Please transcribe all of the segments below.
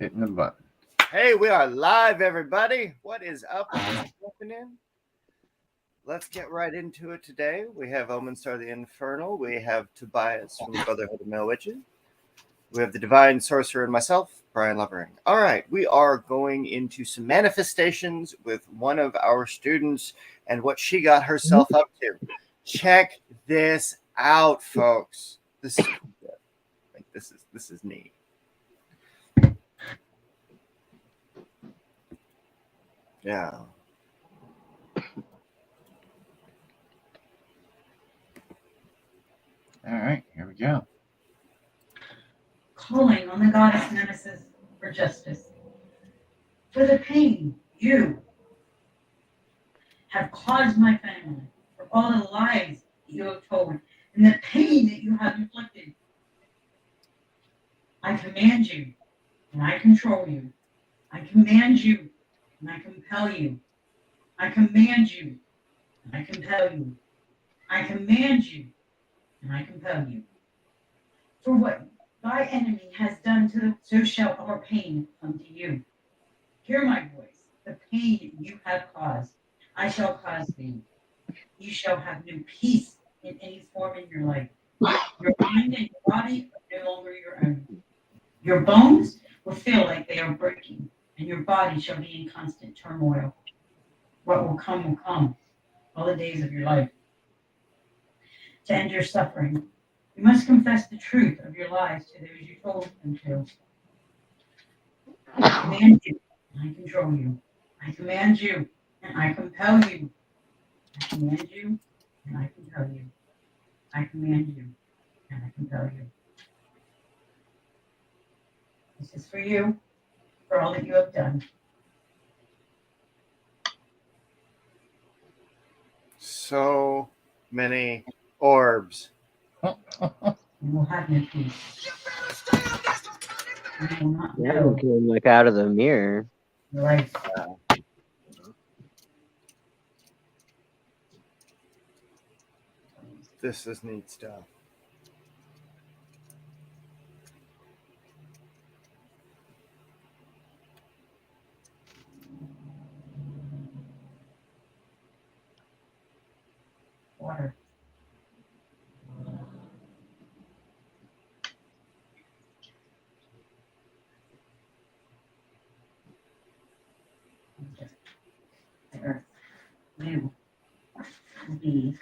Hitting the button. Hey, we are live, everybody. What is up? What's happening? Let's get right into it today. We have Omenstar the Infernal. We have Tobias from the Brotherhood of Male Witches. We have the Divine Sorcerer and myself, Brian Lovering. All right, we are going into some manifestations with one of our students and what she got herself up to. Check this out, folks. This is cool. Like this is neat. Yeah. All right, here we go. Calling on the goddess Nemesis for justice. For the pain you have caused my family, for all the lies that you have told, and the pain that you have inflicted. I command you, and I control you. I command you, and I compel you. I command you, and I compel you. I command you, and I compel you. For what thy enemy has done to the, so shall our pain come to you. Hear my voice. The pain you have caused, I shall cause thee. You shall have no peace in any form in your life. Your mind and your body are no longer your own. Your bones will feel like they are breaking, and your body shall be in constant turmoil. What will come all the days of your life. To end your suffering, you must confess the truth of your lies to those you told them to. I command you, and I control you. I command you, and I compel you. I command you, and I compel you. I command you, and I compel you. This is for you, for all that you have done. So many orbs. You will have no peace. You will not Yeah, know we can look out of the mirror. your life. This is neat stuff. Water. The earth. You will be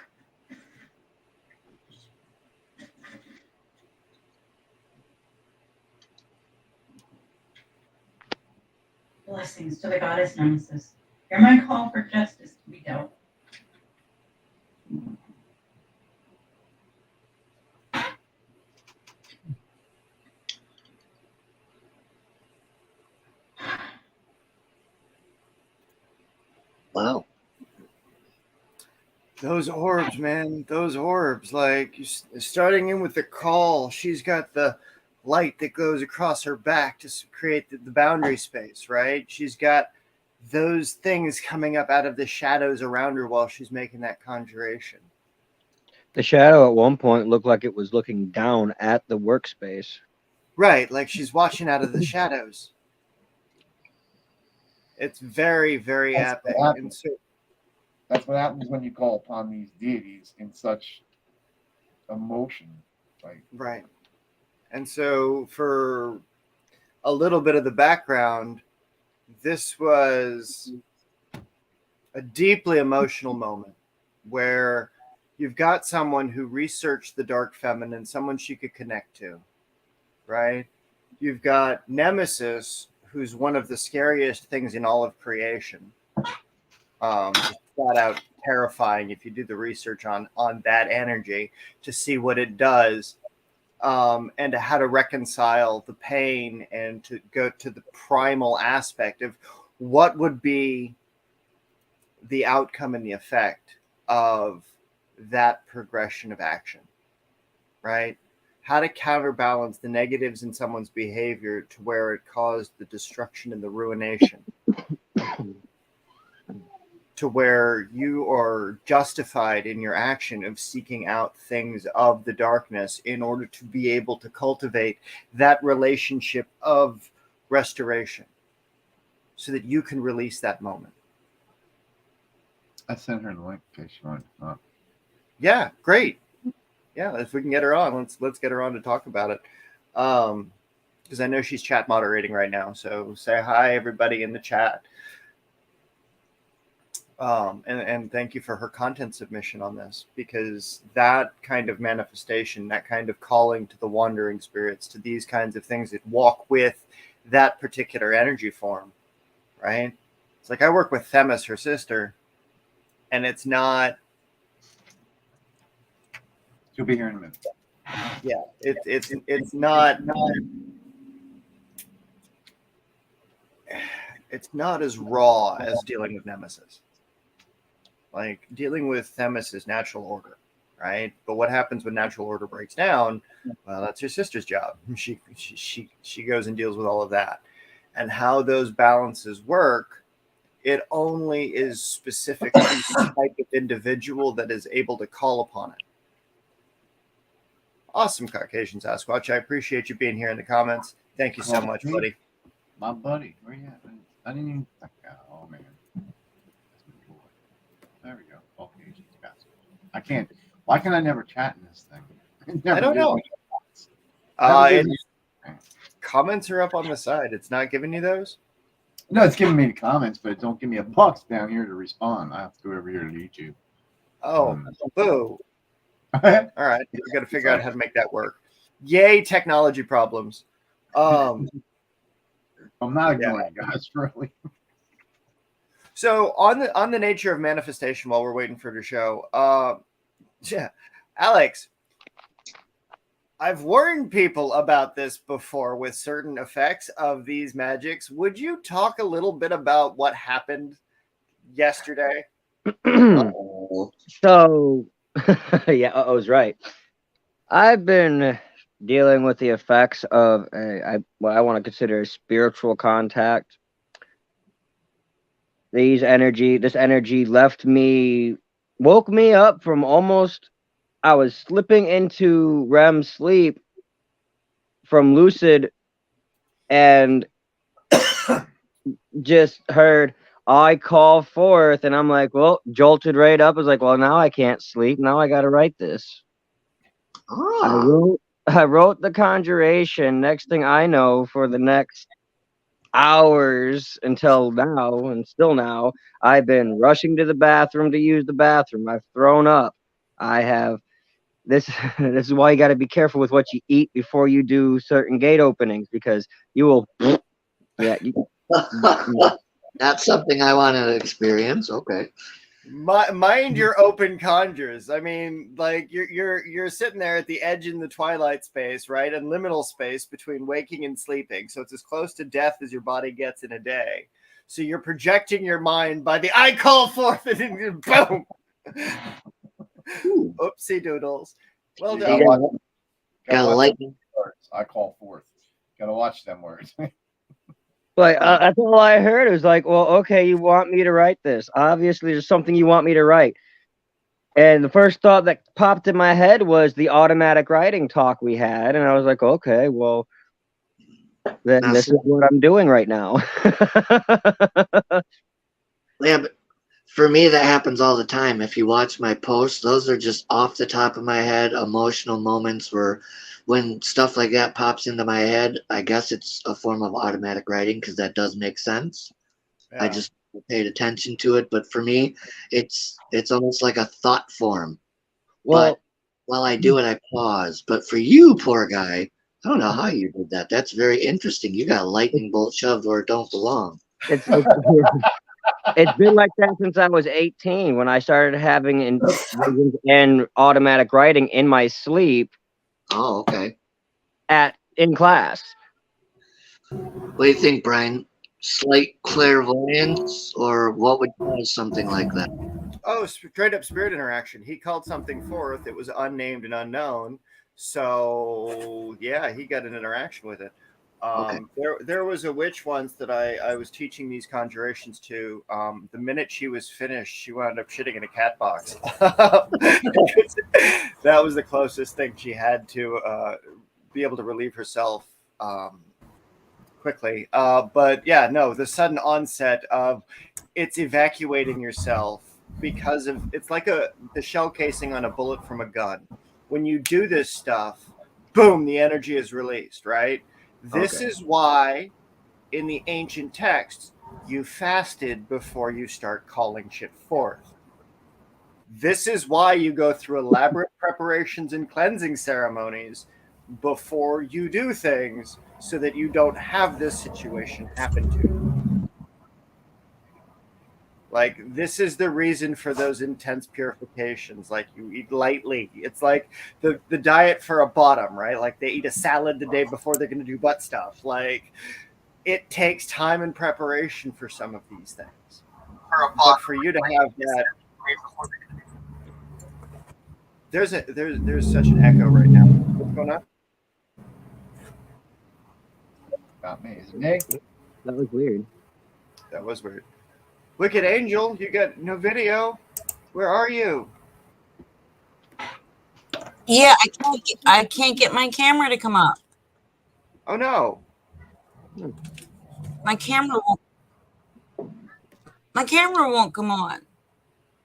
blessings to the goddess Nemesis. Hear my call for justice to be dealt. Wow. Those orbs, man. Those orbs. Like, starting in with the call, she's got the light that goes across her back to create the boundary space, right? She's got those things coming up out of the shadows around her while she's making that conjuration. The shadow at one point looked like it was looking down at the workspace. Right, like she's watching out of the shadows. It's very, very epic. And so That's what happens when you call upon these deities in such emotion. Like, right. And so for a little bit of the background, this was a deeply emotional moment where you've got someone who researched the dark feminine, someone she could connect to, right? You've got Nemesis, who's one of the scariest things in all of creation. Just flat out terrifying if you do the research on that energy to see what it does, and how to reconcile the pain and to go to the primal aspect of what would be the outcome and the effect of that progression of action, right? How to counterbalance the negatives in someone's behavior to where it caused the destruction and the ruination, to where you are justified in your action of seeking out things of the darkness in order to be able to cultivate that relationship of restoration so that you can release that moment. I sent her the link in case she wanted to come up. Yeah, great. Yeah, if we can get her on, let's get her on to talk about it. Because I know she's chat moderating right now. So say hi, everybody in the chat. And thank you for her content submission on this, because that kind of manifestation, that kind of calling to the wandering spirits, to these kinds of things that walk with that particular energy form, right? It's like I work with Themis, her sister, and it's not. She'll be here in a minute. Yeah, it's not. It's not as raw as dealing with Nemesis. Like dealing with Themis is natural order, right? But what happens when natural order breaks down? Well, that's your sister's job. She goes and deals with all of that, and how those balances work. It only is specific to the type of individual that is able to call upon it. Awesome, Caucasian Sasquatch. I appreciate you being here in the comments. Thank you so much, buddy. My buddy, where you at? I didn't even. Oh man. There we go. Caucasian Sasquatch. I can't. Why can I never chat in this thing? I don't know. Comments are up on the side. It's not giving you those? No, it's giving me the comments, but it don't give me a box down here to respond. I have to go over here to YouTube. Oh, boo. All right. We got to figure out how to make that work. Yay, technology problems. I'm not ignoring you guys, really. So on the nature of manifestation, while we're waiting for the show, Alex, I've warned people about this before with certain effects of these magics. Would you talk a little bit about what happened yesterday? So, yeah, I was right. I've been dealing with the effects of what I want to consider a spiritual contact. This energy woke me up from almost. I was slipping into REM sleep from lucid, and just heard I call forth, and I'm like, well, jolted right up. I was like, well, now I can't sleep. Now I got to write this. I wrote the conjuration. Next thing I know, for the next hours until now, and still now, I've been rushing to the bathroom to use the bathroom. I've thrown up. I have this. This is why you got to be careful with what you eat before you do certain gate openings, because you will. Yeah. That's something I want to experience. Okay. Mind your open conjures. I mean, like you're sitting there at the edge in the twilight space, right? And liminal space between waking and sleeping. So it's as close to death as your body gets in a day. So you're projecting your mind by the I call forth, and then boom. Oopsie doodles. Well done. Got a lightning. I call forth. Gotta watch them words. Like, that's all I heard. It was like, well, okay, you want me to write this. Obviously, there's something you want me to write. And the first thought that popped in my head was the automatic writing talk we had. And I was like, okay, well, then this is what I'm doing right now. Yeah, but for me, that happens all the time. If you watch my posts, those are just off the top of my head, emotional moments where when stuff like that pops into my head, I guess it's a form of automatic writing, because that does make sense. Yeah. I just paid attention to it. But for me, it's almost like a thought form. Well, but while I do it, I pause. But for you, poor guy, I don't know how you did that. That's very interesting. You got a lightning bolt shoved where it don't belong. it's been like that since I was 18, when I started having and automatic writing in my sleep. Oh, okay. In class. What do you think, Brian? Slight clairvoyance, or what would cause something like that? Oh, straight up spirit interaction. He called something forth. It was unnamed and unknown. So yeah, he got an interaction with it. Okay. There was a witch once that I was teaching these conjurations to. The minute she was finished, she wound up shitting in a cat box. That was the closest thing she had to be able to relieve herself quickly. But yeah, no, the sudden onset of it's evacuating yourself because of it's like the shell casing on a bullet from a gun. When you do this stuff, boom, the energy is released, right? This Okay. is why in the ancient texts you fasted before you start calling shit forth. This is why you go through elaborate preparations and cleansing ceremonies before you do things so that you don't have this situation happen to you. Like, this is the reason for those intense purifications. Like, you eat lightly. It's like the diet for a bottom, right? Like, they eat a salad the day before they're going to do butt stuff. Like, it takes time and preparation for some of these things. But for you to have that, there's such an echo right now. What's going on? Not me. Is it me? That was weird. That was weird. Wicked Angel, you got no video. Where are you? Yeah, I can't get my camera to come up. Oh no. My camera won't come on.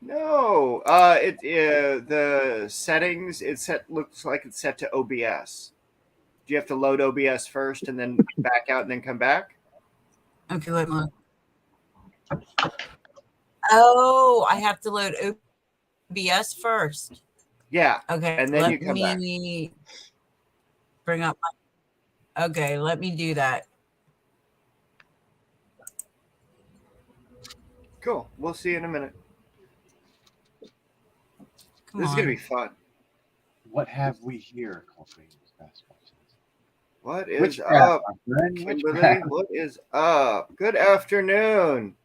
No. The settings looks like it's set to OBS. Do you have to load OBS first and then back out and then come back? Okay, wait a minute. Oh, I have to load OBS first. Yeah. Okay, And then let you come me bring up my, okay, let me do that. Cool. We'll see you in a minute. Come This is on. gonna be fun. What have we here? Cultivating basketball season. What is Witchcraft, up, my friend. Kimberly? Witchcraft. What is up? Good afternoon.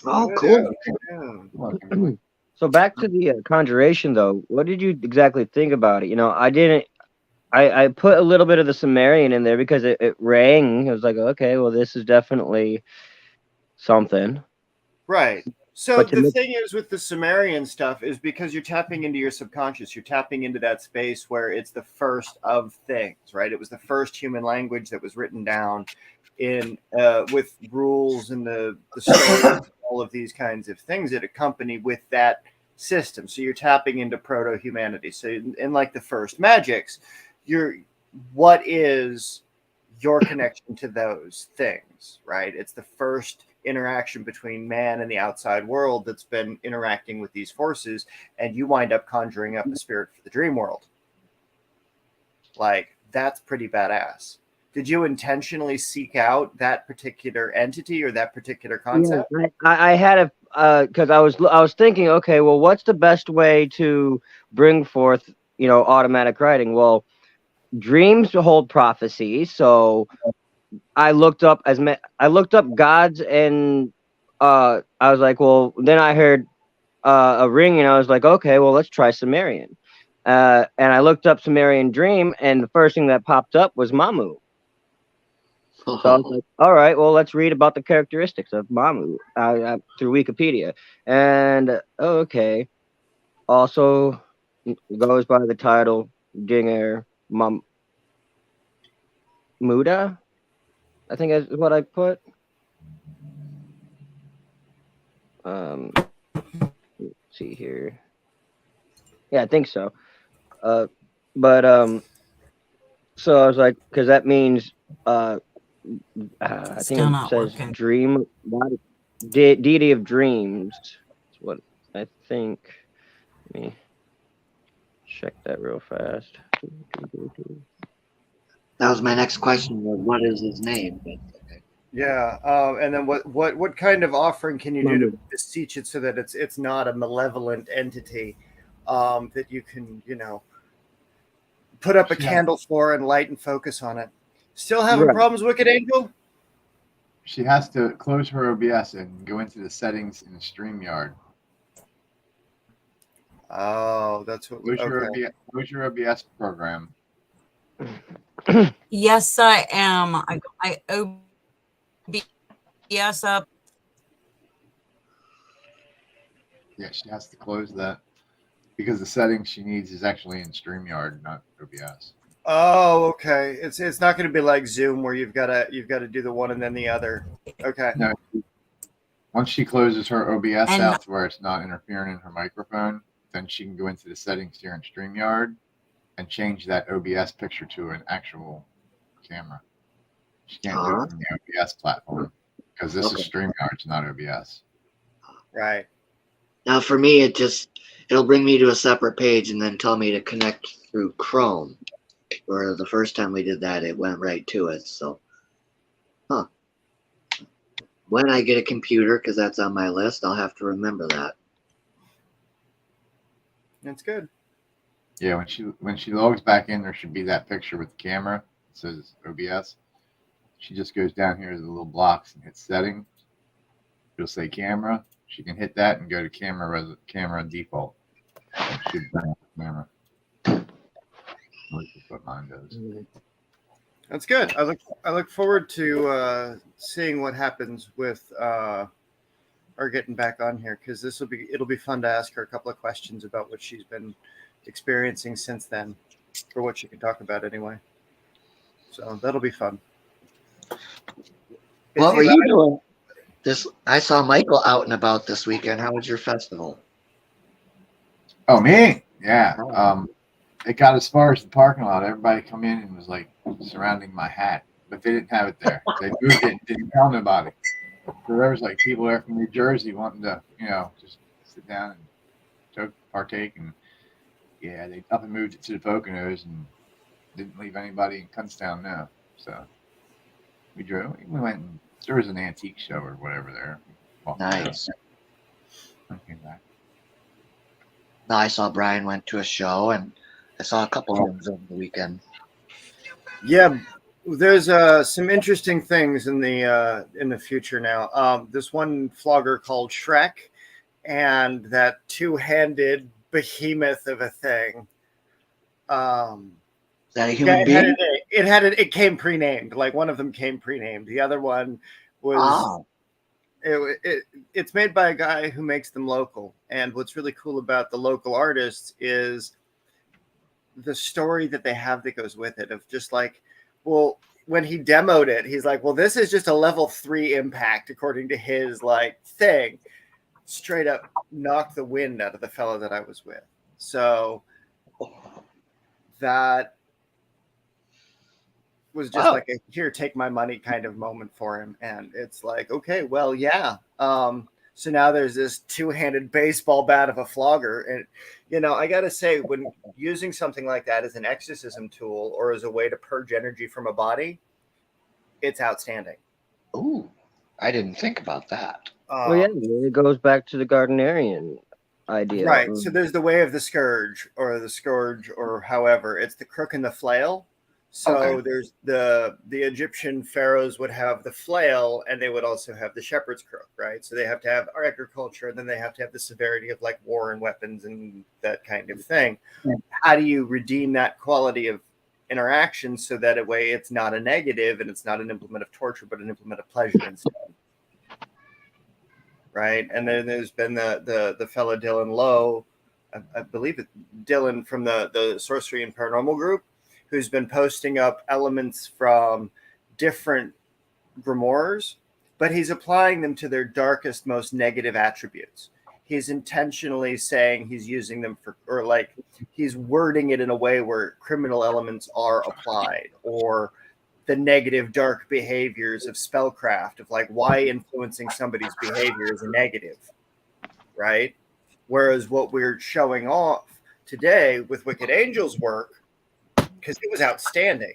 Oh, Good cool. afternoon. Welcome. So back to the conjuration, though. What did you exactly think about it? You know, I didn't. I put a little bit of the Sumerian in there because it rang. I was like, okay, well, this is definitely something. Right. So But to the make, thing is with the Sumerian stuff is because you're tapping into your subconscious, you're tapping into that space where it's the first of things, right? It was the first human language that was written down in with rules and the stories, all of these kinds of things that accompany with that system. So you're tapping into proto-humanity. So in like the first magics, what is your connection to those things, right? It's the first interaction between man and the outside world that's been interacting with these forces, and you wind up conjuring up a spirit for the dream world. Like, that's pretty badass. Did you intentionally seek out that particular entity or that particular concept? yeah, I had a because I was thinking, okay, well, what's the best way to bring forth, automatic writing? Well, dreams hold prophecy, so I looked up gods, and I was like, well, then I heard a ring, and I was like, okay, well, let's try Sumerian. And I looked up Sumerian dream, and the first thing that popped up was Mamu. So I was like, all right, well, let's read about the characteristics of Mamu through Wikipedia. And okay, also goes by the title Dinger Muda, I think is what I put. Let's see here. Yeah, I think so. But so I was like, because that means I think Still it not says working. dream, deity of dreams. That's what I think. Let me check that real fast. That was my next question. Was what is his name? Yeah, and then what kind of offering can you do to beseech it so that it's not a malevolent entity that you can put up a candle for and light and focus on it? Still having Right. problems, Wicked Angel? She has to close her OBS and go into the settings in the StreamYard. Oh, that's what. Close your OBS program. Yes, I am. I got my OBS up. Yeah, she has to close that because the settings she needs is actually in StreamYard, not OBS. Oh, okay. It's not going to be like Zoom where you've got to do the one and then the other. Okay. No, once she closes her OBS And- out to where it's not interfering in her microphone, then she can go into the settings here in StreamYard and change that OBS picture to an actual camera. She can't do it from the OBS platform because this is StreamYard, it's not OBS. Right. Now for me, it'll bring me to a separate page and then tell me to connect through Chrome. Where the first time we did that, it went right to it. So, when I get a computer, because that's on my list, I'll have to remember that. That's good. Yeah, when she logs back in, there should be that picture with the camera. It says OBS. She just goes down here to the little blocks and hits settings. It'll say camera. She can hit that and go to camera default. It should bring up the camera. That's what mine does. That's good. I look forward to seeing what happens with our getting back on here, because it'll be fun to ask her a couple of questions about what she's been experiencing since then, for what she can talk about anyway. So that'll be fun. What were you doing? I saw Michael out and about this weekend. How was your festival? Oh, me? Yeah. It got as far as the parking lot. Everybody come in and was like surrounding my hat, but they didn't have it there. They moved it and didn't tell nobody. So there was like people there from New Jersey wanting to, just sit down and partake. And yeah, they up and moved it to the Poconos and didn't leave anybody in Kutztown now. So we went and there was an antique show or whatever there. Nice. I came back. No, I saw Brian went to a show, and I saw a couple of them over the weekend. Yeah, there's some interesting things in the future now. This one flogger called Shrek, and that two-handed behemoth of a thing. Is that a human being? It came pre-named. Like one of them came pre-named. The other one was. It's made by a guy who makes them local. And what's really cool about the local artists is the story that they have that goes with it, of just like, well, when he demoed it, he's like, well, this is just a level 3 impact according to his like thing. Straight up knocked the wind out of the fellow that I was with. So that was just like a here, take my money kind of moment for him. And it's like, okay, well, yeah. So now there's this two-handed baseball bat of a flogger. And, I got to say, when using something like that as an exorcism tool or as a way to purge energy from a body, it's outstanding. Ooh, I didn't think about that. Well, yeah, it goes back to the Gardnerian idea. Right. So there's the way of the scourge, or however, it's the crook and the flail. So there's the Egyptian pharaohs would have the flail, and they would also have the shepherd's crook, right? So they have to have agriculture, and then they have to have the severity of like war and weapons and that kind of thing. Yeah. How do you redeem that quality of interaction so that way it's not a negative and it's not an implement of torture, but an implement of pleasure instead? Right. And then there's been the fellow Dylan Lowe, I believe it's Dylan from the Sorcery and Paranormal group, who's been posting up elements from different grimoires, but he's applying them to their darkest, most negative attributes. He's intentionally saying he's using them or like he's wording it in a way where criminal elements are applied, or the negative, dark behaviors of spellcraft, of like why influencing somebody's behavior is a negative, right? Whereas what we're showing off today with Wicked Angel's work, because it was outstanding,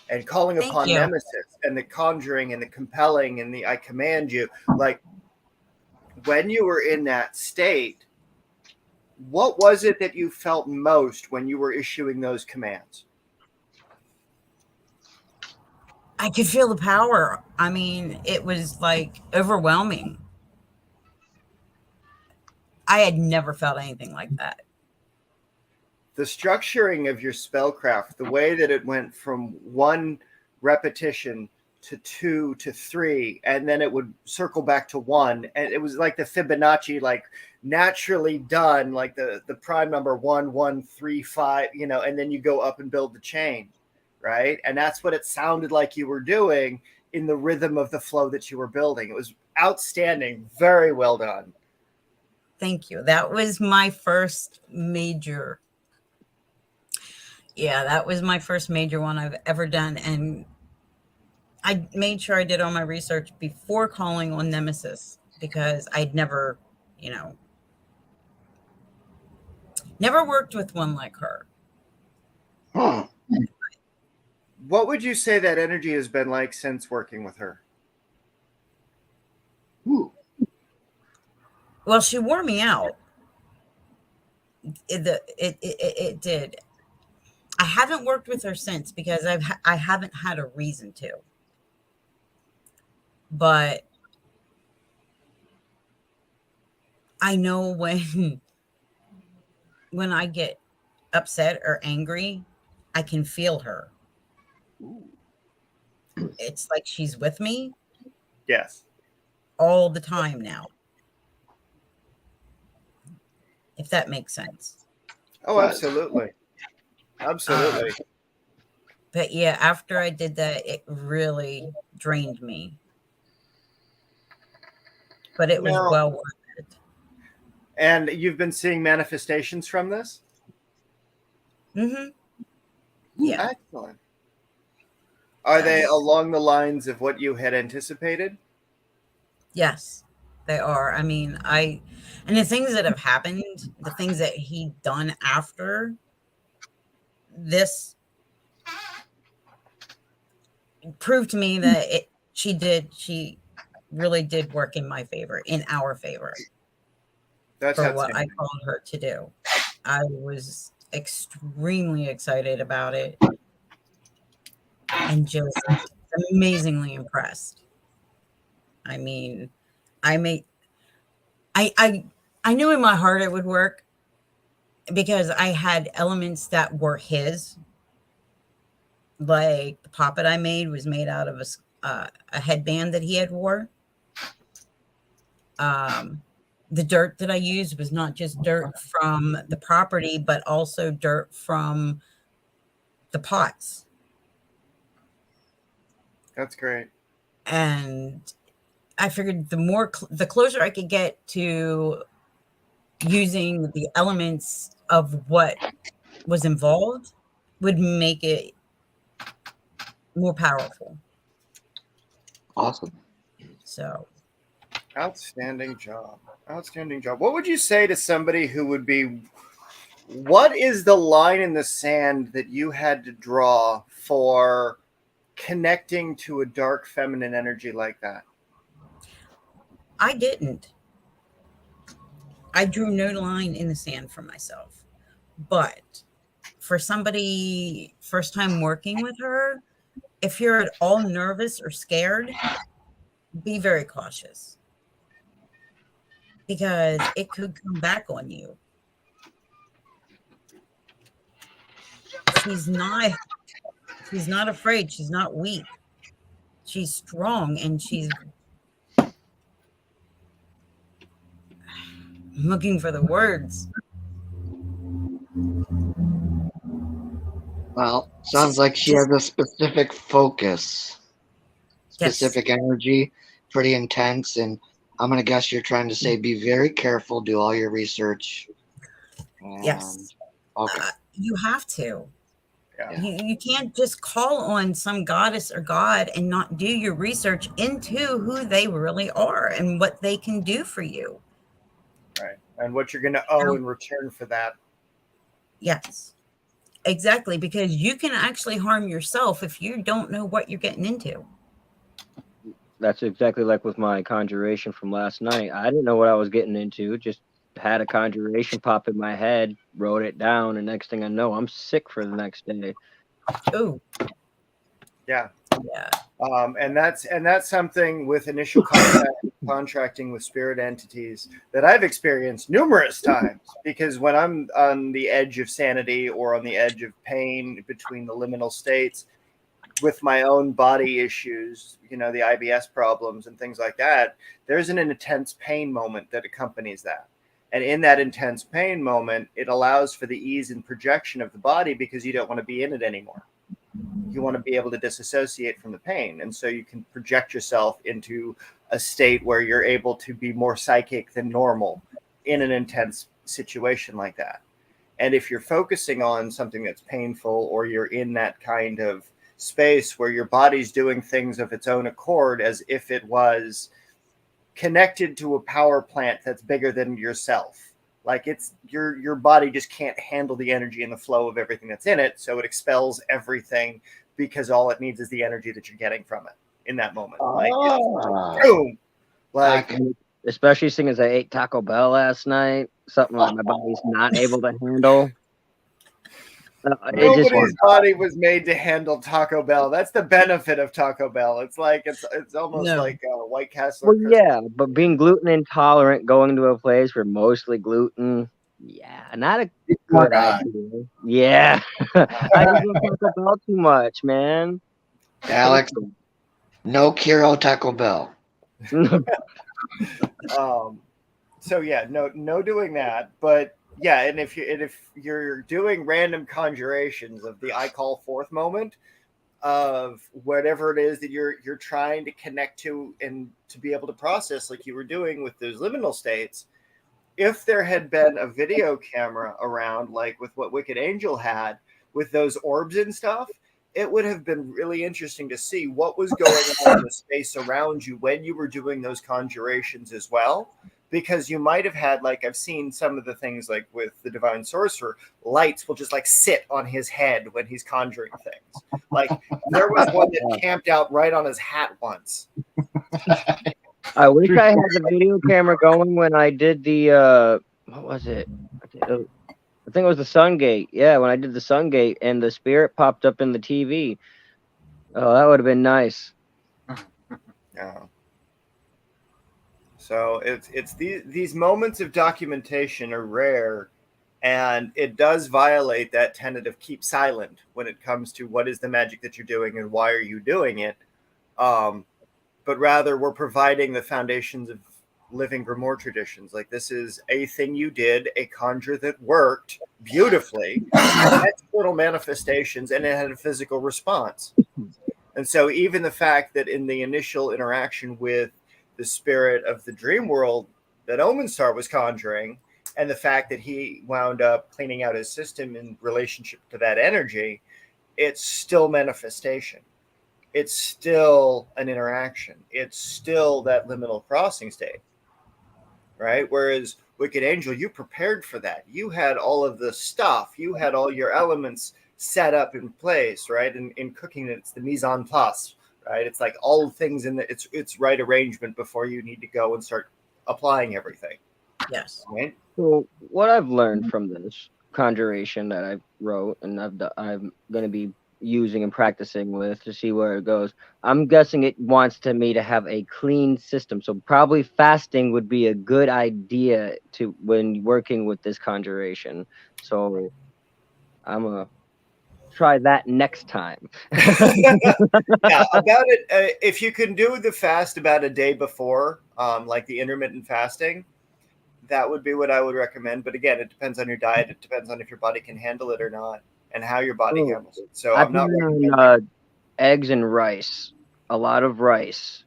and calling upon Nemesis and the conjuring and the compelling and the I command you, like when you were in that state, what was it that you felt most when you were issuing those commands? I could feel the power. I mean, it was like overwhelming. I had never felt anything like that. The structuring of your spellcraft, the way that it went from 1 repetition to 2 to 3, and then it would circle back to 1, and it was like the Fibonacci, like naturally done, like the prime number 1 1 3 5, and then you go up and build the chain. right? And that's what it sounded like you were doing in the rhythm of the flow that you were building. It was outstanding. Very well done. Thank you. That was my first major. Yeah, that was my first major one I've ever done. And I made sure I did all my research before calling on Nemesis because I'd never, you know, never worked with one like her. Huh. What would you say that energy has been like since working with her? Ooh. Well, she wore me out. It did. I haven't worked with her since because I haven't had a reason to. But I know when I get upset or angry, I can feel her. It's like she's with me Yes. all the time now. If that makes sense. Oh, absolutely. Absolutely. But yeah, after I did that, it really drained me. But it was Now, well worth it. and you've been seeing manifestations from this? Mm-hmm. Yeah. Excellent. Are they Yes. along the lines of what you had anticipated? Yes, they are. I mean, and the things that have happened, the things that he done after this proved to me that she really did work in my favor, in our favor, That's for what I outstanding. called her to do. I was extremely excited about it and just amazingly impressed. I mean, I made I knew in my heart it would work because I had elements that were his. Like the puppet I made was made out of a headband that he had wore. The dirt that I used was not just dirt from the property, but also dirt from the pots. That's great. And I figured the closer I could get to using the elements of what was involved would make it more powerful. Awesome. So Outstanding job. Outstanding job. What would you say to somebody who would be, what is the line in the sand that you had to draw for connecting to a dark feminine energy like that? I didn't. I drew no line in the sand for myself. But for somebody first time working with her, if you're at all nervous or scared, be very cautious because it could come back on you. She's not afraid, she's not weak. She's strong and she's looking for the words. Well, sounds like she has a specific focus, specific energy, pretty intense. And I'm going to guess you're trying to say be very careful, do all your research. Yes. Okay. You have to. Yeah. You can't just call on some goddess or god and not do your research into who they really are and what they can do for you. Right. And what you're going to owe in return for that. Yes, exactly. Because you can actually harm yourself if you don't know what you're getting into. That's exactly like with my conjuration from last night. I didn't know what I was getting into. Just had a conjuration pop in my head, wrote it down, and next thing I know, I'm sick for the next day. Oh, Yeah. yeah. And that's something with initial contracting with spirit entities that I've experienced numerous times, because when I'm on the edge of sanity or on the edge of pain between the liminal states with my own body issues, the IBS problems and things like that, there's an intense pain moment that accompanies that. And in that intense pain moment, it allows for the ease and projection of the body because you don't want to be in it anymore. You want to be able to disassociate from the pain. And so you can project yourself into a state where you're able to be more psychic than normal in an intense situation like that. And if you're focusing on something that's painful, or you're in that kind of space where your body's doing things of its own accord as if it was connected to a power plant that's bigger than yourself, like it's your body just can't handle the energy and the flow of everything that's in it, so it expels everything because all it needs is the energy that you're getting from it in that moment. Like it's boom. Like especially seeing as I ate Taco Bell last night, something that my body's not able to handle. Nobody's body was made to handle Taco Bell. That's the benefit of Taco Bell. It's like it's almost like White Castle. Well, yeah, but being gluten intolerant, going to a place where mostly gluten, yeah, not a good idea. Yeah, I eat Taco Bell too much, man. Alex, no Kiro Taco Bell. So yeah, no doing that. But yeah, and if you're doing random conjurations of the I call forth moment of whatever it is that you're trying to connect to and to be able to process, like you were doing with those liminal states, if there had been a video camera around, like with what Wicked Angel had with those orbs and stuff, it would have been really interesting to see what was going on in the space around you when you were doing those conjurations as well. Because you might have had, like I've seen some of the things like with the Divine Sorcerer, lights will just like sit on his head when he's conjuring things. Like there was one that camped out right on his hat once. I wish I had the video camera going when I did the what was it? I think it was the Sun Gate. Yeah, when I did the Sun Gate and the spirit popped up in the TV. Oh, that would have been nice. Yeah. So it's these moments of documentation are rare, and it does violate that tenet of keep silent when it comes to what is the magic that you're doing and why are you doing it. But rather we're providing the foundations of living grimoire traditions. Like this is a thing you did, a conjure that worked beautifully, had little manifestations, and it had a physical response. And so even the fact that in the initial interaction with the spirit of the dream world that Omenstar was conjuring, and the fact that he wound up cleaning out his system in relationship to that energy, it's still manifestation. It's still an interaction. It's still that liminal crossing state, right? Whereas Wicked Angel, you prepared for that. You had all of the stuff. You had all your elements set up in place, right? And in cooking, it's the mise en place, right? It's like all things in the it's right arrangement before you need to go and start applying everything. Yes. Right. So what I've learned from this conjuration that I wrote and I'm going to be using and practicing with to see where it goes. I'm guessing it wants me to have a clean system. So probably fasting would be a good idea to when working with this conjuration. So I'm gonna try that next time. Yeah, about it. If you can do the fast about a day before, like the intermittent fasting, that would be what I would recommend. But again, it depends on your diet. It depends on if your body can handle it or not, and how your body handles it. So I'm not recommending eggs and rice, a lot of rice,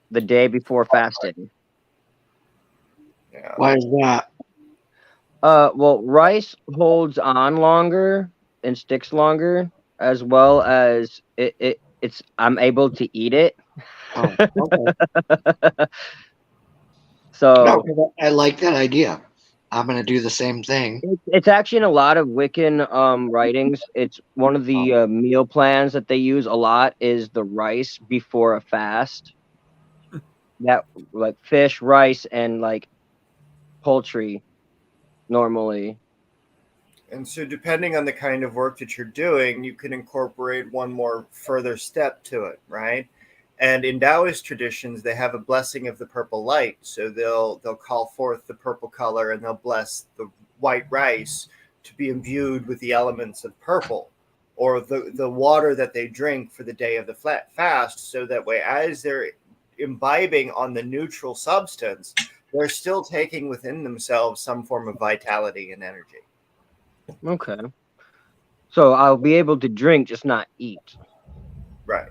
the day before fasting. Yeah. Why is that? Well, rice holds on longer and sticks longer, as well as it's I'm able to eat it. Oh, okay. So no, I like that idea. I'm gonna do the same thing. It's actually in a lot of Wiccan writings. It's one of the meal plans that they use a lot is the rice before a fast. That like fish, rice, and like poultry normally. And so, depending on the kind of work that you're doing, you can incorporate one more further step to it, right? And in Taoist traditions, they have a blessing of the purple light. So they'll call forth the purple color and they'll bless the white rice to be imbued with the elements of purple, or the water that they drink for the day of the fast. So that way, as they're imbibing on the neutral substance, they're still taking within themselves some form of vitality and energy. Okay. So I'll be able to drink, just not eat. Right.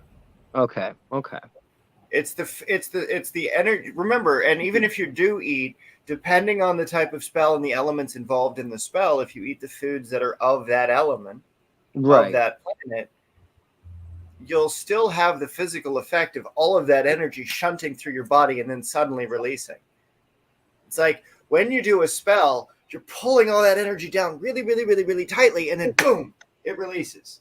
Okay. It's the energy. Remember, and even if you do eat, depending on the type of spell and the elements involved in the spell, if you eat the foods that are of that element, of Right. that planet, you'll still have the physical effect of all of that energy shunting through your body and then suddenly releasing. It's like when you do a spell, you're pulling all that energy down really, really, really, really tightly, and then boom, it releases.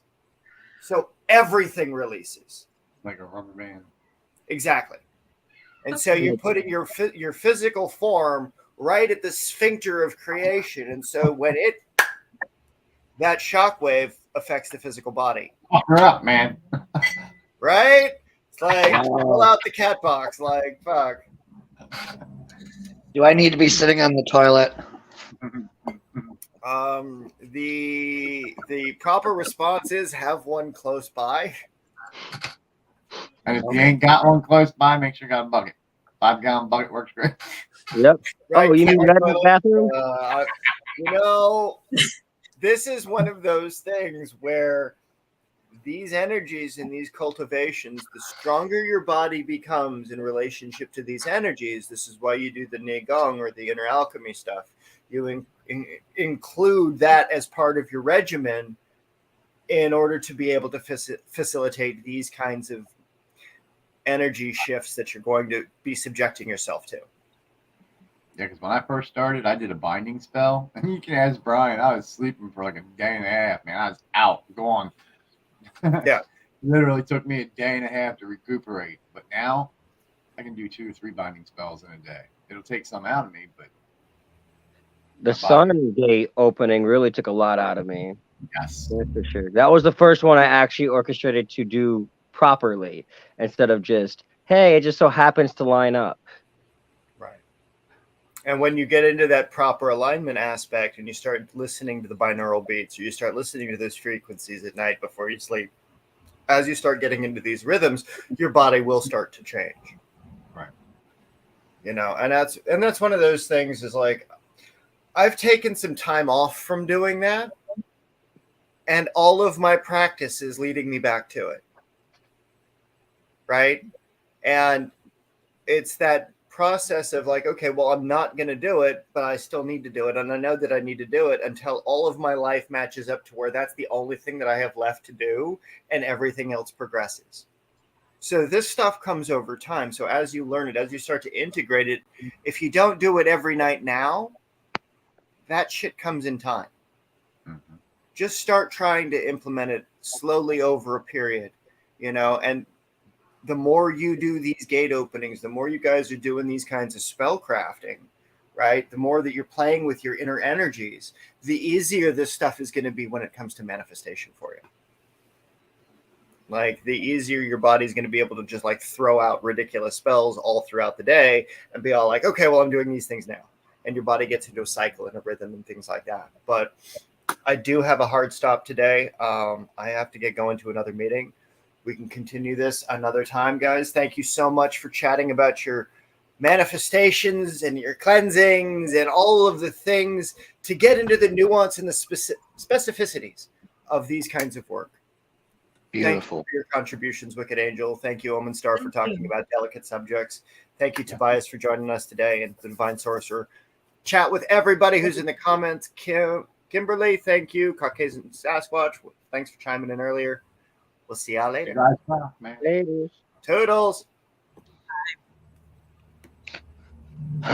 So everything releases. Like a rubber band. Exactly. And so you're putting your physical form right at the sphincter of creation. And so when that shockwave affects the physical body. Fuck her up, man. Right? It's like pull out the cat box, like fuck. Do I need to be sitting on the toilet? The proper response is have one close by. And if you ain't got one close by, make sure you got a bucket. 5-gallon bucket works great. Yep. Right? Oh, you mean Cat that in the toilet. bathroom? This is one of those things where these energies and these cultivations, the stronger your body becomes in relationship to these energies. This is why you do the Neigong or the inner alchemy stuff. You include that as part of your regimen in order to be able to facilitate these kinds of energy shifts that you're going to be subjecting yourself to. Yeah, because when I first started, I did a binding spell. And you can ask Brian, I was sleeping for like a day and a half, man. I was out, gone. Yeah. Literally took me a day and a half to recuperate. But now I can do 2 or 3 binding spells in a day. It'll take some out of me, but The sun gate opening really took a lot out of me. yes. That's for sure. That was the first one I actually orchestrated to do properly instead of just, hey, it just so happens to line up. Right. And when you get into that proper alignment aspect and you start listening to the binaural beats, or you start listening to those frequencies at night before you sleep, as you start getting into these rhythms, your body will start to change. Right. You know, and that's one of those things is like, I've taken some time off from doing that, and all of my practice is leading me back to it. Right. And it's that process of like, okay, well, I'm not going to do it, but I still need to do it. And I know that I need to do it until all of my life matches up to where that's the only thing that I have left to do and everything else progresses. So this stuff comes over time. So as you learn it, as you start to integrate it, if you don't do it every night now, that shit comes in time. Mm-hmm. Just start trying to implement it slowly over a period, you know, and the more you do these gate openings, the more you guys are doing these kinds of spell crafting, right? The more that you're playing with your inner energies, the easier this stuff is going to be when it comes to manifestation for you. Like the easier your body's going to be able to just like throw out ridiculous spells all throughout the day and be all like, okay, well, I'm doing these things now. And your body gets into a cycle and a rhythm and things like that. But I do have a hard stop today. I have to get going to another meeting. We can continue this another time, guys. Thank you so much for chatting about your manifestations and your cleansings and all of the things to get into the nuance and the specificities of these kinds of work. Beautiful. Thank you for your contributions, Wicked Angel. Thank you, Omen Star, for talking about delicate subjects. Thank you, Tobias, for joining us today, and the Divine Sorcerer. Chat with everybody who's in the comments. Kimberly, thank you. Caucasian Sasquatch, thanks for chiming in earlier. We'll see y'all later. Man. Ladies. Toodles.